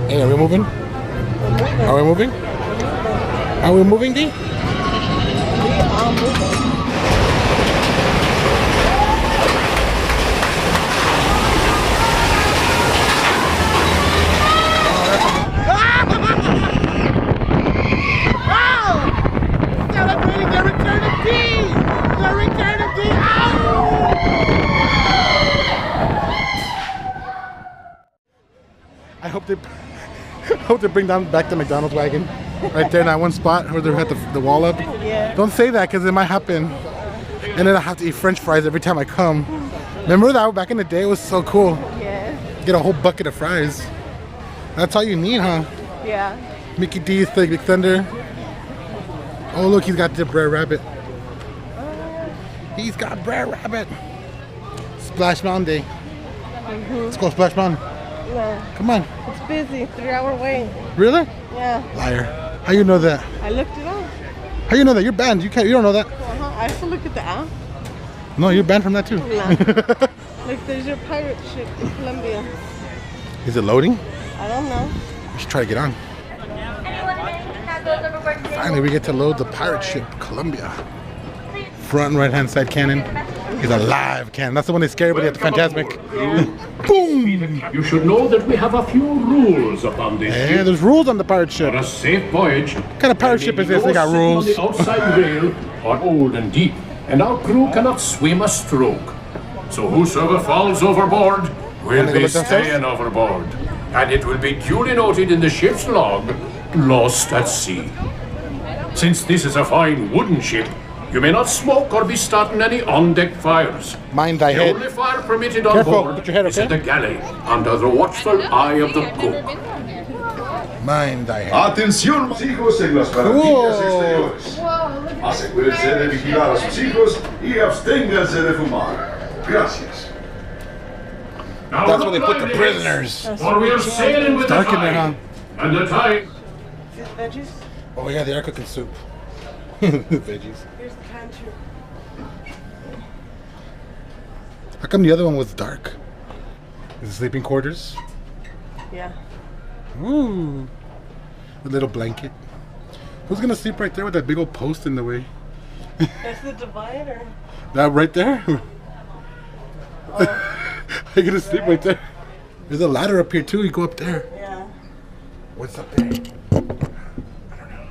Hey, are we moving? Are we moving? Are we moving, D? We are moving. Celebrating the return of D! The return of D! I hope they bring back the McDonald's wagon right there in that one spot where they had the wall up. Yeah. Don't say that because it might happen. And then I have to eat French fries every time I come. Remember that back in the day? It was so cool. Yeah. Get a whole bucket of fries. That's all you need, huh? Yeah. Mickey D's, the Big Thunder. Oh look, he's got the Brer Rabbit. He's got Brer Rabbit. Splash Mountain Day. Let's go Splash Mountain. No. Come on. It's busy. 3-hour wait. Really? Yeah. Liar. How you know that? I looked it up. How you know that? You're banned. You don't know that. I have to look at the app. No, you're banned from that too. No. Like there's your pirate ship in Colombia. Is it loading? I don't know. We should try to get on. Finally, we get to load the pirate ship, Columbia. Front and right hand side cannon is a live cannon. That's the one they scare everybody at the Phantasmic. Boom! You should know that we have a few rules upon this Yeah, ship. there's rules on the pirate ship. For a safe voyage. What kind of pirate ship is this? They got rules. The outside rail are old and deep, and our crew cannot swim a stroke. So whosoever falls overboard will Wanna go be look downstairs? staying overboard, and it will be duly noted in the ship's log, lost at sea. Since this is a fine wooden ship, you may not smoke or be starting any on-deck fires. Mind thy The head. only fire permitted on Careful, board put your head up is at there. the galley, under the watchful eye of the cook. Mind thy head. Atención, hijos en las barandillas exteriores. Asegúrense de vigilar a sus hijos y absténganse de fumar. Gracias. Now That's look where they put the lively, prisoners. For we are sailing with the Dark in there, tide. And the tide. These veggies. Oh yeah, they are cooking soup. Veggies. Here's the canned soup. How come the other one was dark? Is it sleeping quarters? Yeah. Ooh. A little blanket. Who's gonna sleep right there with that big old post in the way? That's the divider. That right there? Are you gonna sleep right there? There's a ladder up here too. You go up there. Yeah. What's up there? I don't know.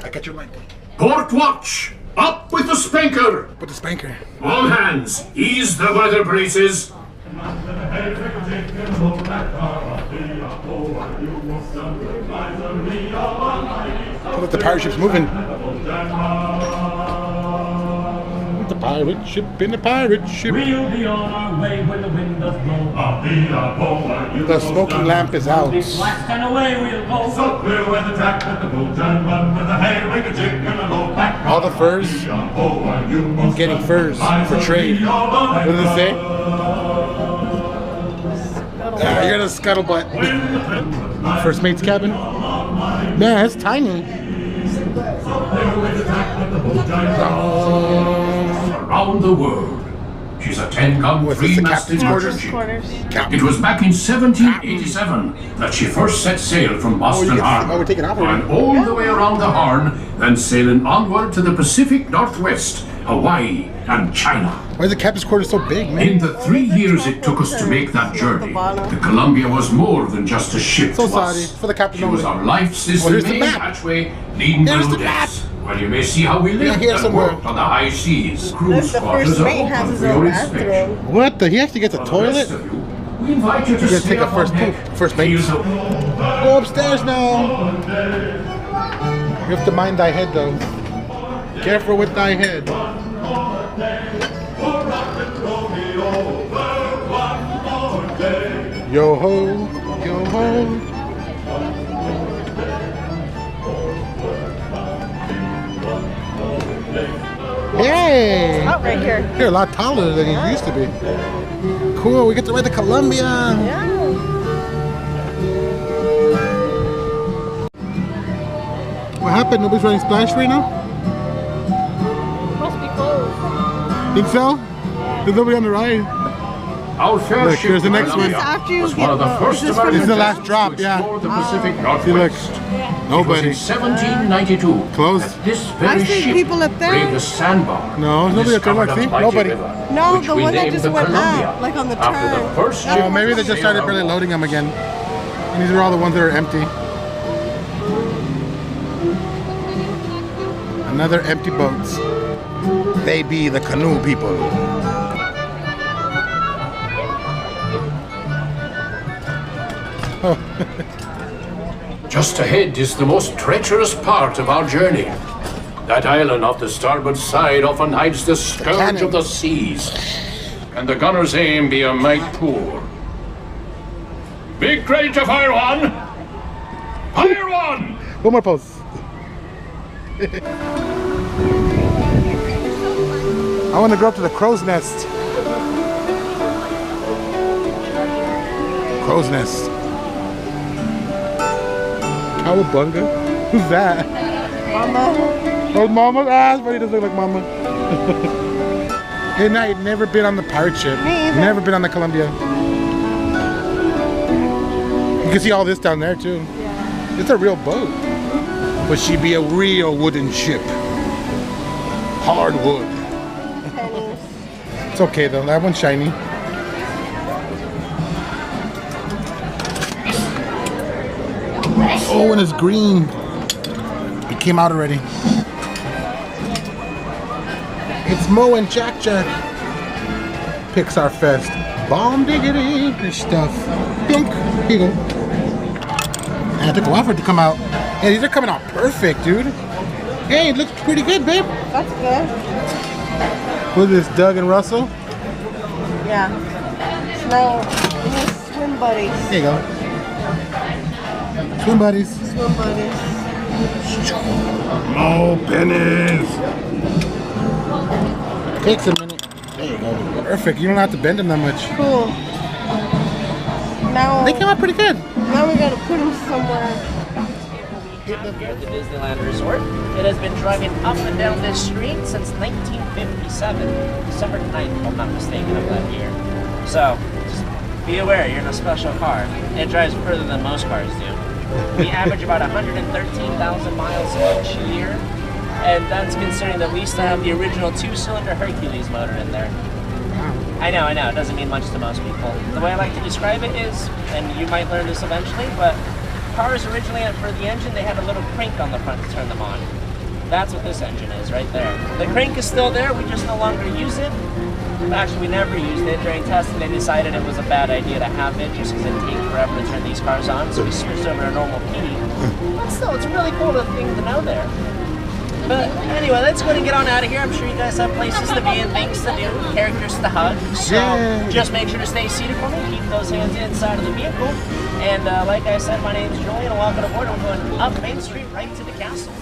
I got your light. Port watch! Up with the spanker! Put the spanker. All hands, ease the weather braces. Look, the pirate ship's moving. The pirate ship in the pirate ship. We'll be on our way when the wind does blow. The smoking lamp is out. Blast and away we'll go. So clear when the track with the boat and run with the hay, make a chicken and a low back. All the furs. I'm getting furs for trade. What does it say? You're in a scuttlebutt. First mate's cabin. Man, it's tiny. Around the world. She's a 10-gun Was this the three-masted captain's quarters? ship. Quarters. It was back in 1787 that she first set sail from Boston Harbor, we're taking off already. and all the way around the Horn, then sailing onward to the Pacific Northwest, Hawaii, and China. Why is the captain's quarters so big, man? In the 3 years it took us to make that journey, the Columbia was more than just a ship So to sorry, us. for the captain She was only. our life's Oh, here's the main map. hatchway leading Here's below the decks, where you may see how we lived here and somewhere. worked on the high seas. Look, Cruise the quarters first are mate has open his for own your inspection. bathroom. What the? He actually gets a For the toilet? rest of you, we invite you to You gotta stay take a up first on deck. poop. First mate. Use the- Go upstairs now. You have to mind thy head, though. Careful with thy head. Yo ho, yo ho. Hey! Out right here. You're a lot taller than you used to be. Cool, we get to ride the Columbia. Yeah. What happened? Nobody's riding Splash right now? Must be closed. Think so? There's nobody on the ride. Our first Look, ship here's the to next one. Columbia After you was get one of the the- first is this from American This is the last vessels drop, to yeah. explore the Pacific See, look. Northwest. Nobody. In 1792, Close. that this I very see ship people up there. braved a sandbar. No, and nobody up there. Look, discovered a see? mighty Nobody. river, No, which the we one that named just the went Columbia, up, like on the after turn. the first Oh, ship Oh, maybe they to just sail started our barely waters. loading them again. And these are all the ones that are empty. Another empty boats. They be the canoe people. Oh, Just ahead is the most treacherous part of our journey. That island off the starboard side often hides the scourge cannon. of the seas, and the gunner's aim be a mite poor. Be great to fire one! Fire one! one more post. I want to go up to the crow's nest. Crow's nest. Cowabunga? Who's that? Mama. Oh, Mama? Ah, but he doesn't look like Mama. And I had never been on the pirate ship. Me either. Never been on the Columbia. You can see all this down there too. Yeah. It's a real boat. But she be a real wooden ship. Hard wood. Pennies. It's okay though, that one's shiny. Oh, and it's green. It came out already. It's Mo and Jack Jack. Pixar Fest. Bomb diggity. This stuff. Plunk. Here you go. And it took a while for it to come out. Yeah, these are coming out perfect, dude. Hey, it looks pretty good, babe. That's good. Look at this, Doug and Russell. Yeah. So now we need swim buddies. There you go. Swim buddies. Swim buddies. More pennies. Takes a minute. There you go. Perfect. You don't have to bend them that much. Cool. Now, They came out pretty good. now we gotta put them somewhere. Here at the Disneyland Resort. It has been driving up and down this street since 1957, December 9th, if I'm not mistaken, of that year. So, just be aware, you're in a special car. It drives further than most cars do. We average about 113,000 miles each year, and that's considering that we still have the original 2-cylinder Hercules motor in there. I know, it doesn't mean much to most people. The way I like to describe it is, and you might learn this eventually, but cars originally, for the engine, they had a little crank on the front to turn them on. That's what this engine is, right there. The crank is still there, we just no longer use it. Actually, we never used it. During testing, they decided it was a bad idea to have it just because it'd take forever to turn these cars on, so we switched over to normal P. But still, it's a really cool thing to know there. But anyway, let's go and get on out of here. I'm sure you guys have places to be and things to do, characters to hug. So Yay. just make sure to stay seated for me. Keep those hands inside of the vehicle. And like I said, my name's Julian, and welcome aboard. I'm going up Main Street right to the castle.